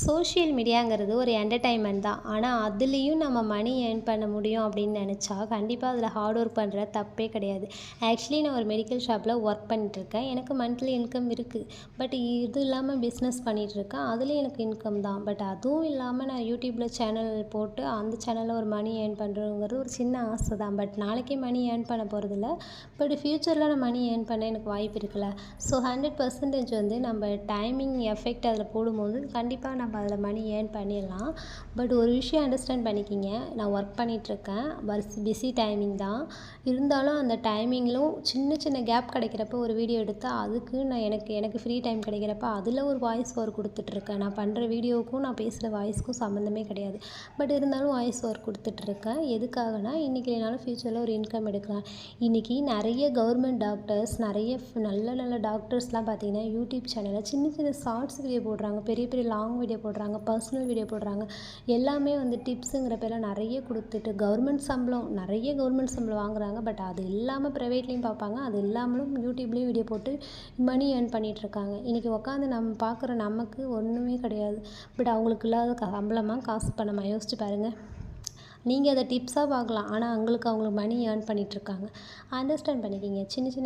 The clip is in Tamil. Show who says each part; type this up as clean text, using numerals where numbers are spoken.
Speaker 1: சோஷியல் மீடியாங்கிறது ஒரு என்டர்டைன்மெண்ட் தான். ஆனா, அதுலேயும் நம்ம மணி ஏர்ன் பண்ண முடியும் அப்படின்னு நெனச்சா, கண்டிப்பா அதில ஹார்ட் ஒர்க் பண்ற தப்பே கிடையாது. ஆக்சுவலி நான் ஒரு மெடிக்கல் ஷாப்பில ஒர்க் பண்ணிட்டுருக்கேன். எனக்கு மந்த்லி இன்கம் இருக்கு. பட் இது இல்லாம பிஸ்னஸ் பண்ணிட்டுருக்கேன். அதுலேயும் எனக்கு இன்கம் தான். பட் அதுவும் இல்லாம நான் யூடியூப்ல சேனல் போட்டு, அந்த சேனல்ல ஒரு மணி ஏர்ன் பண்ணுறதுங்கிறது ஒரு சின்ன ஆசை தான். பட் நாளைக்கே மணி ஏர்ன் பண்ண போறதில்ல. பட் ஃப்யூச்சரில நான் மணி ஏர்ன் பண்ண எனக்கு வாய்ப்பு இருக்குல்ல. ஸோ 100% வந்து நம்ம டைமிங் எஃபெக்ட் அதில போடும்போது, கண்டிப்பா நம்ம அதில மணி ஏர்ன் பண்ணிடலாம். பட் ஒரு விஷயம் அண்டர்ஸ்டாண்ட் பண்ணிக்கிங்க. நான் ஒர்க் பண்ணிகிட்ருக்கேன். பிஸி டைமிங் தான். இருந்தாலும் அந்த டைமிங்கிலும் சின்ன சின்ன கேப் கிடைக்கிறப்ப ஒரு வீடியோ எடுத்தா, அதுக்கு நான் எனக்கு எனக்கு ஃப்ரீ டைம் கிடைக்கிறப்ப அதில ஒரு வாய்ஸ் ஓவர் குடுத்துட்ருக்கேன். நான் பண்ணுற வீடியோவுக்கும், நான் பேசுகிற வாய்ஸ்க்கும் சம்மந்தமே கிடையாது. பட் இருந்தாலும் வாய்ஸ் ஓவர் குடுத்துட்ருக்கேன். எதுக்காகனா, இன்றைக்கி இல்லைனாலும் ஃப்யூச்சரில் ஒரு இன்கம் எடுக்கலாம். இன்றைக்கி நிறைய கவர்மெண்ட் டாக்டர்ஸ், நிறைய நல்ல நல்ல டாக்டர்ஸ்லாம் பார்த்தீங்கன்னா, யூடியூப் சேனலில் சின்ன சின்ன ஷார்ட்ஸ் வீடியோ போடுறாங்க. பெரிய பெரிய லாங் வீடியோ போடுறாங்க. பர்சனல் வீடியோ போடுறாங்க. எல்லாமே வந்து டிப்ஸுங்கிற பேரில் நிறைய கொடுத்துட்டு நிறைய கவர்மெண்ட் சம்பளம் வாங்குறாங்க. பட் அது இல்லாமல் ப்ரைவேட்லேயும் பார்ப்பாங்க. அது இல்லாமலும் யூடியூப்லேயும் வீடியோ போட்டு மணி ஏர்ன் பண்ணிகிட்ருக்காங்க. இன்றைக்கி உட்காந்து நம்ம பார்க்குற நமக்கு ஒன்றுமே கிடையாது. பட் அவங்களுக்கு இல்லாத சம்பளமா, காசு பணமா யோசிச்சு பாருங்கள். நீங்கள் அதை டிப்ஸாக பார்க்கலாம். ஆனால் அவங்களுக்கு மணி ஏர்ன் பண்ணிகிட்ருக்காங்க. அண்டர்ஸ்டாண்ட் பண்ணிக்கிங்க. சின்ன சின்ன